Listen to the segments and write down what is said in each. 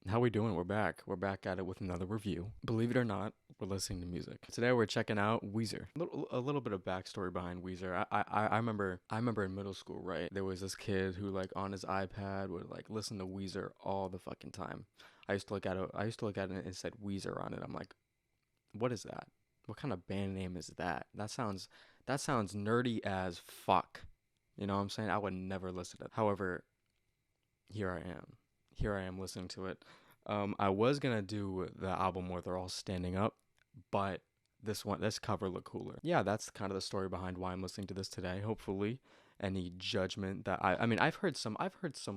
How we doing? We're back. We're back at it with another review. Believe it or not, we're listening to music. Today we're checking out Weezer. A little bit of backstory behind Weezer. I remember in middle school, right? There was this kid who like on his iPad would like listen to Weezer all the fucking time. I used to look at it and it said Weezer on it. I'm like, what is that? What kind of band name is that? That sounds nerdy as fuck. You know what I'm saying? I would never listen to it. However, here I am. Here I am listening to it. I was gonna do the album where they're all standing up, but this cover looked cooler. Yeah, that's kind of the story behind why I'm listening to this today. Hopefully, any judgment that I mean, I've heard some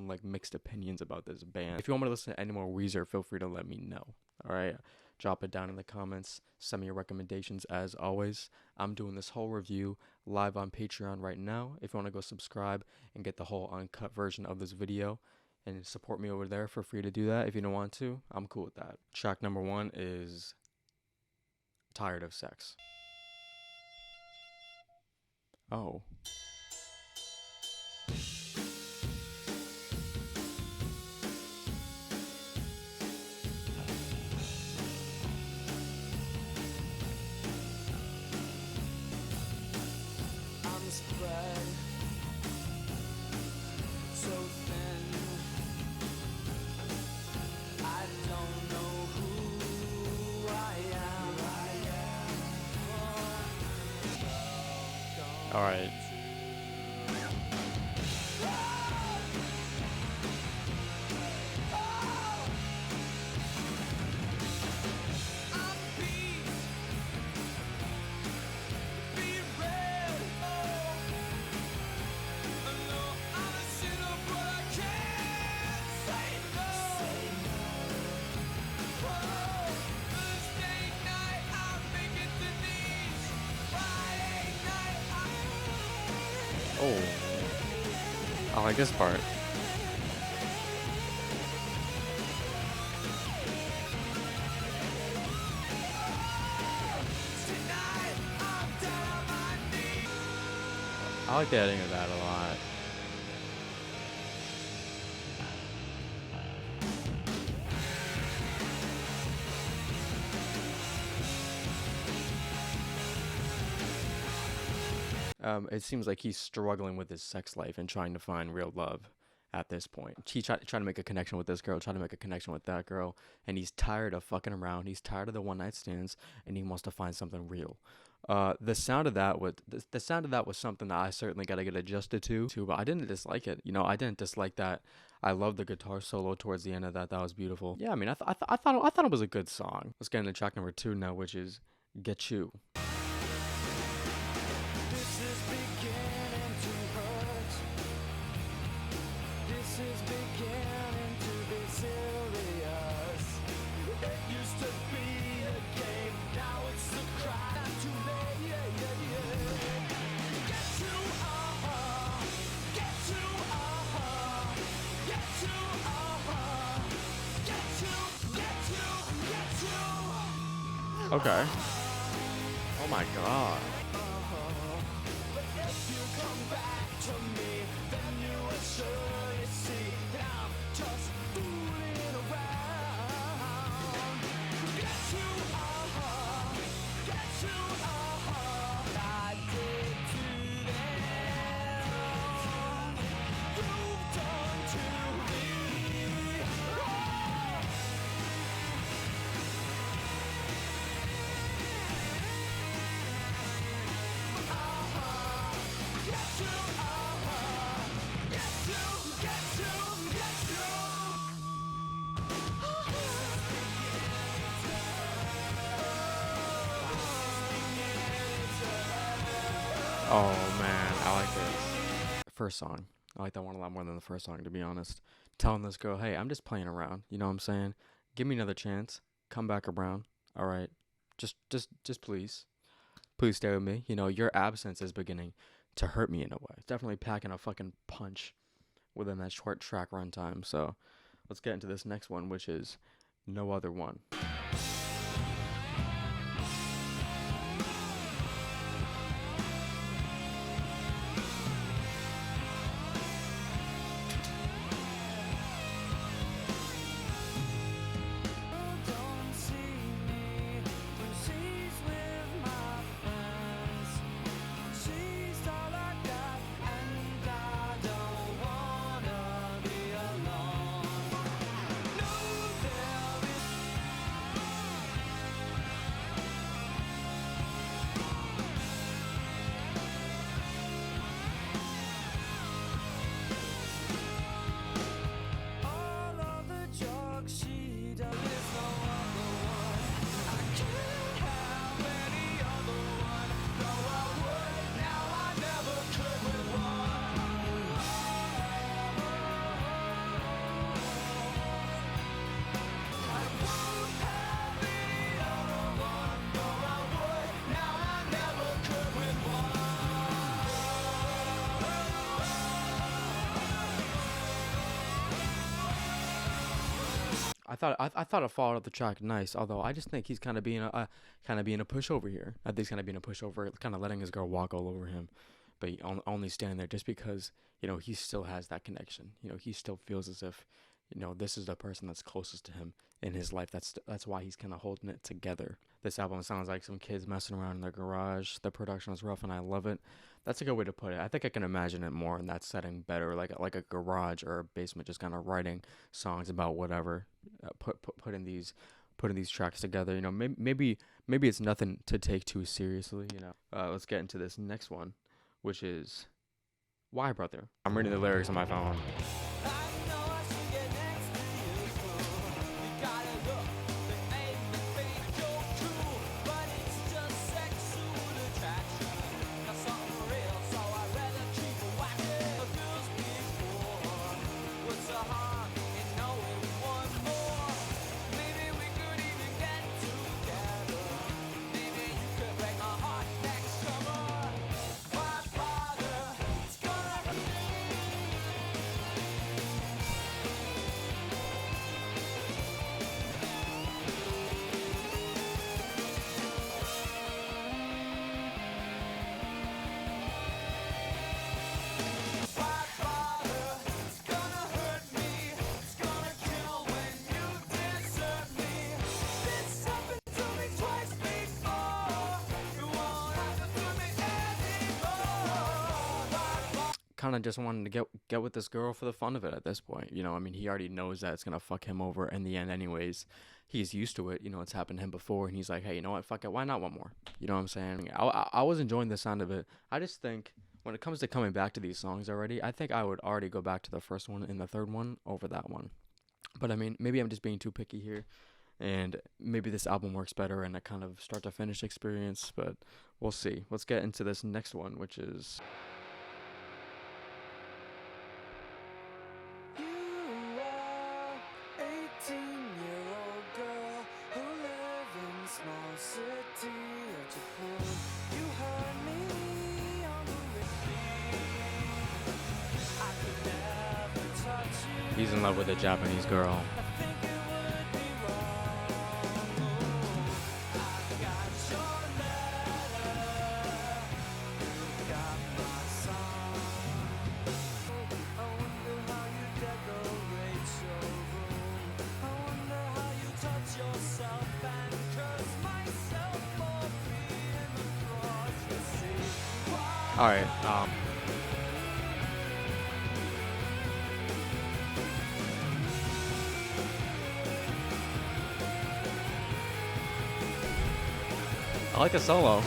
like mixed opinions about this band. If you want me to listen to any more Weezer, feel free to let me know. All right, drop it down in the comments. Send me your recommendations as always. I'm doing this whole review live on Patreon right now. If you want to go subscribe and get the whole uncut version of this video and support me over there, for free to do that. If you don't want to, I'm cool with that. Track number 1 is Tired of Sex. Oh. I'm spread so thin, I don't know who I am. All right. Oh, I like this part. I like the editing of that a lot. It seems like he's struggling with his sex life and trying to find real love at this point. He trying to make a connection with this girl, trying to make a connection with that girl, and he's tired of fucking around. He's tired of the one night stands, and he wants to find something real. The sound of that was something that I certainly got to get adjusted to, but I didn't dislike it. You know, I didn't dislike that. I love the guitar solo towards the end of that. That was beautiful. Yeah, I mean, I thought it was a good song. Let's get into track number 2 now, which is Get You. This is beginning to hurt. This is beginning to be serious. It used to be a game, now it's a cry. Not too late, yeah. Get to, get to, get to, get to. Okay. Oh my god. But if you come back to me, then you will surely see that I'm just fooling around. Get to, I did to them. You've done to me. Oh man, I like this. First song. I like that one a lot more than the first song, to be honest. Telling this girl, hey, I'm just playing around. You know what I'm saying? Give me another chance. Come back around. All right. Just please. Please stay with me. You know, your absence is beginning to hurt me in a way. It's definitely packing a fucking punch within that short track runtime. So let's get into this next one, which is No Other One. I thought it followed up the track nice, although I just think he's kind of being a pushover here. I think he's kind of being a pushover, kind of letting his girl walk all over him, but he only standing there just because he still has that connection. He still feels as if this is the person that's closest to him in his life. That's why he's kind of holding it together. This album sounds like some kids messing around in their garage. The production is rough and I love it. That's a good way to put it. I think I can imagine it more in that setting better, like a garage or a basement, just kind of writing songs about whatever, putting these tracks together. Maybe it's nothing to take too seriously. Let's get into this next one, which is Why Brother. I'm reading the lyrics on my phone. Kind of just wanting to get with this girl for the fun of it at this point. I mean, he already knows that it's gonna fuck him over in the end anyways. He's used to it. It's happened to him before, and he's like, hey, you know what, fuck it, why not one more? You know what I'm saying? I was enjoying the sound of it. I just think when it comes to coming back to these songs already, I think I would already go back to the first one and the third one over that one. But I mean, maybe I'm just being too picky here, and maybe this album works better in a kind of start to finish experience, but we'll see. Let's get into this next one, which is he's in love with a Japanese girl. All right. I like the solo.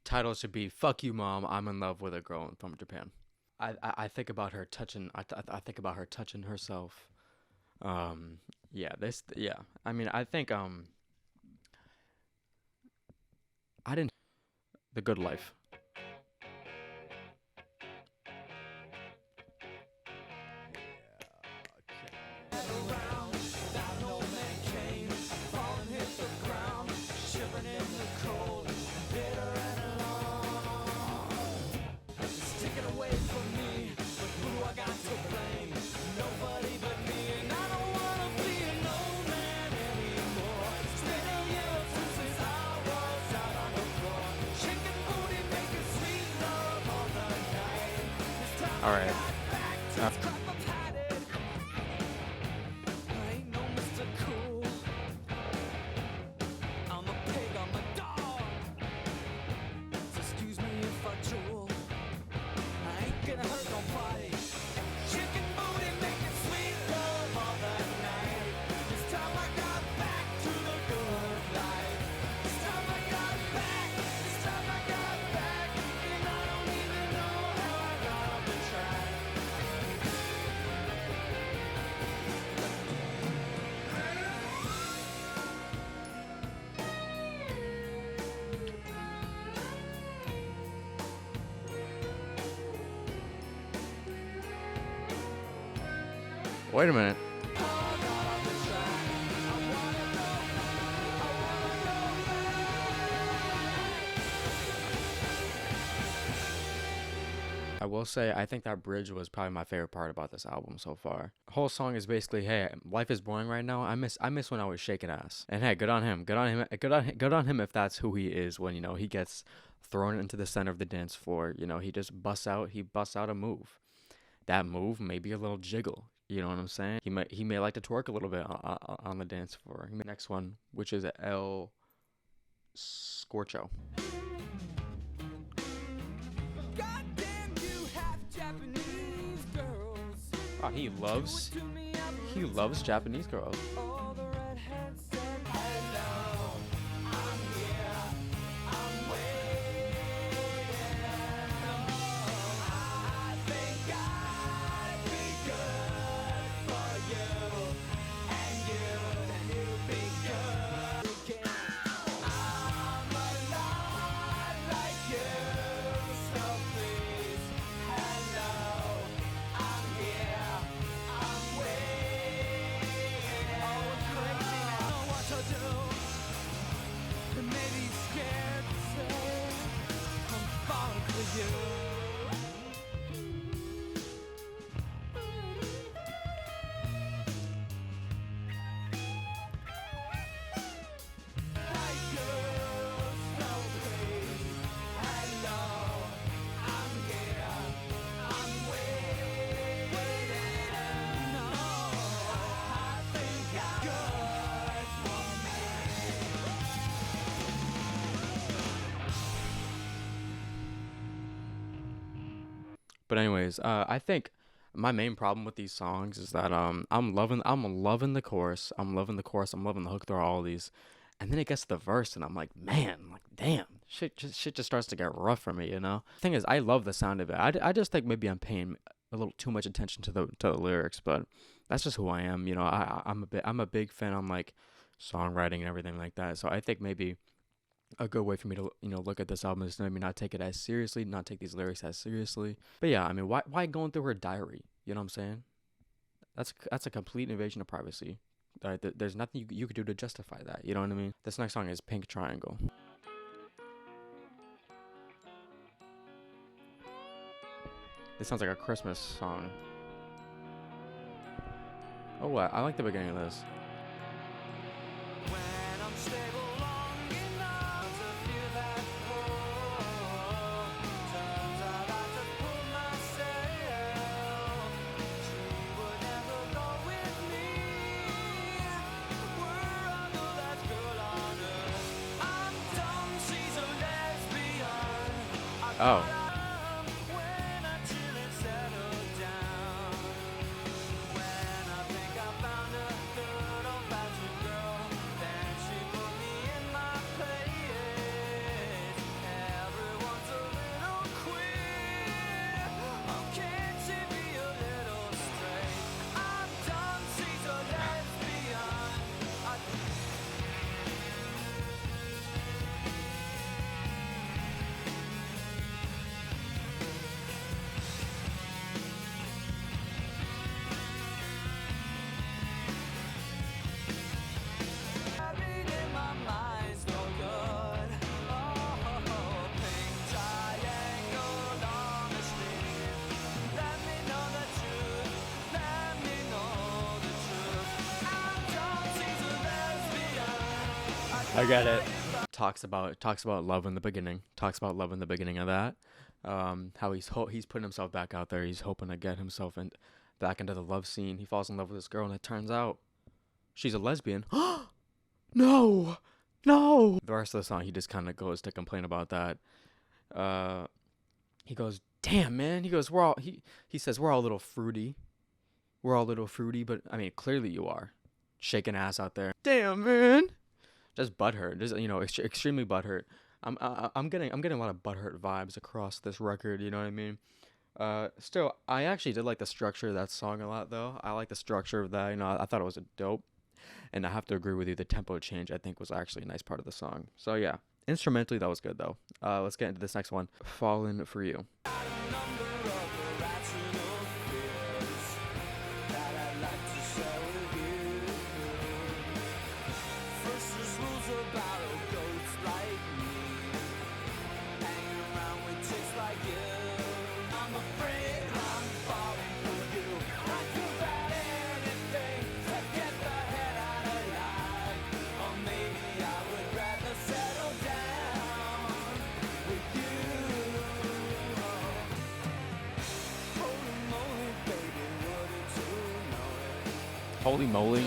Title should be "Fuck You, Mom. I'm in love with a girl from Japan." I think about her touching. I think about her touching herself. Yeah. Yeah. I mean, I think I didn't. The Good Life. All right. Wait a minute. I will say, I think that bridge was probably my favorite part about this album so far. The whole song is basically, hey, life is boring right now. I miss when I was shaking ass. And hey, good on him. Good on him if that's who he is when, you know, he gets thrown into the center of the dance floor. You know, he busts out a move. That move may be a little jiggle. You know what I'm saying? He may like to twerk a little bit on the dance floor. Next one, which is El Scorcho. Oh, he loves Japanese girls. But anyways, I think my main problem with these songs is that I'm loving the chorus, I'm loving the hook through all these, and then it gets to the verse and I'm like, man, like damn, shit just starts to get rough for me, you know. Thing is, I love the sound of it. I just think maybe I'm paying a little too much attention to the lyrics, but that's just who I am, you know. I'm a big fan on like songwriting and everything like that. So I think maybe a good way for me to, you know, look at this album is to maybe not take it as seriously, not take these lyrics as seriously. But yeah, I mean, why going through her diary? You know what I'm saying? That's a complete invasion of privacy. There's nothing you could do to justify that. You know what I mean? This next song is Pink Triangle. This sounds like a Christmas song. Oh, I like the beginning of this. Oh. I get it. Talks about love in the beginning. Talks about love in the beginning of that. How he's putting himself back out there. He's hoping to get himself back into the love scene. He falls in love with this girl, and it turns out she's a lesbian. No. The rest of the song, he just kind of goes to complain about that. He goes, "Damn, man." He goes, he says, "We're all a little fruity. But I mean, clearly you are. Shaking ass out there. Damn, man." Just butthurt, just, you know, extremely butthurt. I'm getting a lot of butthurt vibes across this record. You know what I mean? Still, I actually did like the structure of that song a lot, though. I like the structure of that. You know, I thought it was a dope, and I have to agree with you. The tempo change, I think, was actually a nice part of the song. So yeah, instrumentally that was good though. Let's get into this next one. "Fallen for You." Holy moly.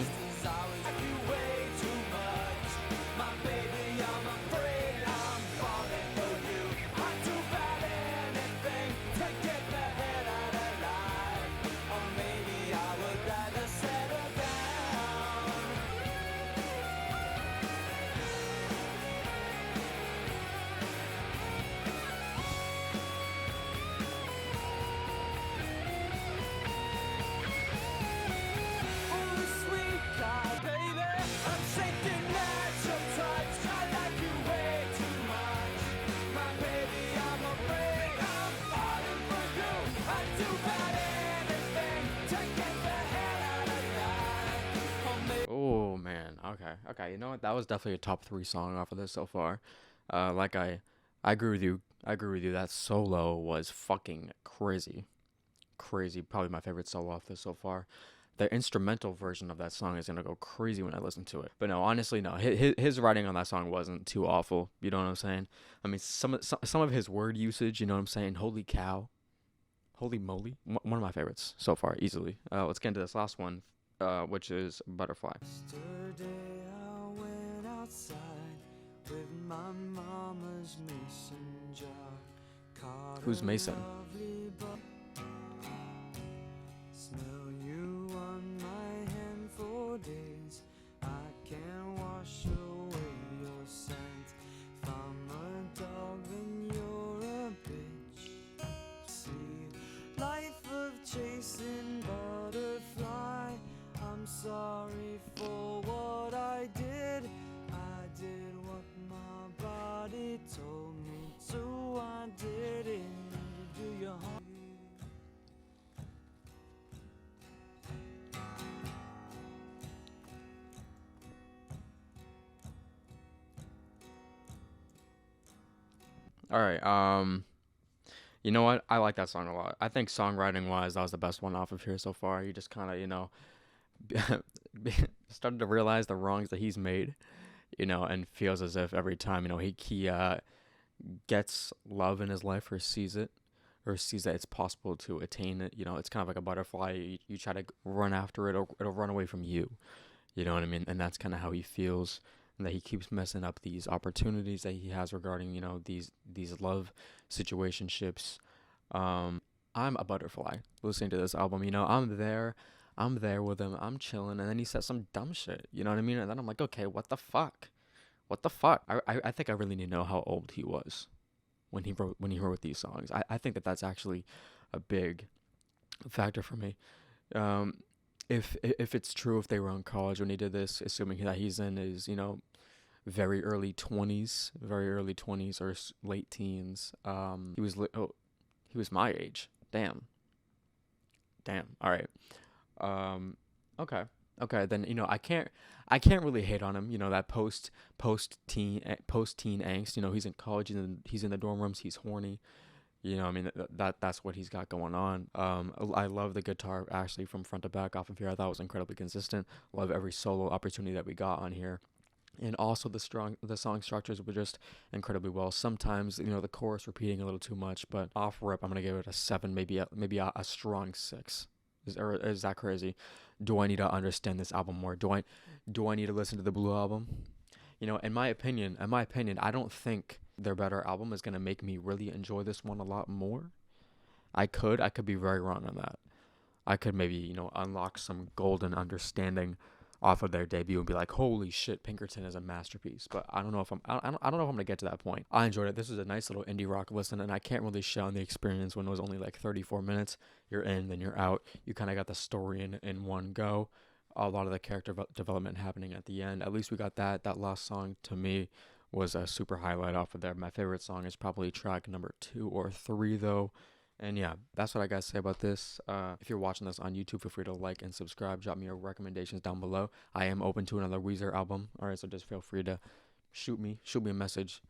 Oh man, okay. You know what? That was definitely a top 3 song off of this so far. Like I agree with you. I agree with you. That solo was fucking crazy, crazy. Probably my favorite solo off this so far. The instrumental version of that song is gonna go crazy when I listen to it. But no, honestly, no. His writing on that song wasn't too awful. You know what I'm saying? I mean, some of his word usage. You know what I'm saying? Holy cow, holy moly. One of my favorites so far, easily. Let's get into this last one, which is Butterfly. Yesterday I went outside with my mama's mason jar. Caught Who's a Mason? lovely smell you on my hand for days. I can't wash away your scent. If I'm a dog, then you're a bitch. See, life of chasing butterfly. I'm sorry for what I did. I did what my body told me to. I didn't do your harm. All right. You know what? I like that song a lot. I think songwriting wise, that was the best one off of here so far. You just kind of, started to realize the wrongs that he's made, and feels as if every time, he gets love in his life or sees it or sees that it's possible to attain it. It's kind of like a butterfly. You try to run after it, or it'll run away from you. You know what I mean? And that's kind of how he feels, and that he keeps messing up these opportunities that he has regarding, these love situationships. I'm a butterfly listening to this album. I'm there with him. I'm chilling, and then he says some dumb shit. You know what I mean? And then I'm like, okay, what the fuck? What the fuck? I think I really need to know how old he was when he wrote these songs. I think that that's actually a big factor for me. If it's true, if they were in college when he did this, assuming that he's in his very early 20s, or late teens. He was my age. Damn. All right. Okay. Then I can't really hate on him. That post teen angst. He's in college. He's in the dorm rooms. He's horny. I mean, that's what he's got going on. I love the guitar actually from front to back off of here. I thought it was incredibly consistent. Love every solo opportunity that we got on here. And also the song structures were just incredibly well. Sometimes, the chorus repeating a little too much, but off rip, I'm going to give it a 7, maybe a strong 6. Is that crazy? Do I need to understand this album more? Do I need to listen to the Blue album? In my opinion, I don't think their better album is going to make me really enjoy this one a lot more. I could be very wrong on that. I could maybe, unlock some golden understanding off of their debut and be like, holy shit, Pinkerton is a masterpiece. But I don't know if I don't know if I'm gonna get to that point. I enjoyed it. This was a nice little indie rock listen, and I can't really shit on the experience when it was only like 34 minutes. You're in, then you're out. You kind of got the story in one go. A lot of the character development happening at the end. At least we got that. That last song to me was a super highlight off of there. My favorite song is probably track number 2 or 3 though. And yeah, that's what I got to say about this. If you're watching this on YouTube, feel free to like and subscribe. Drop me your recommendations down below. I am open to another Weezer album. All right, so just feel free to shoot me a message,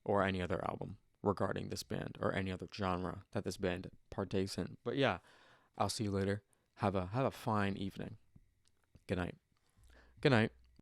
or any other album regarding this band or any other genre that this band partakes in. But yeah, I'll see you later. Have a fine evening. Good night.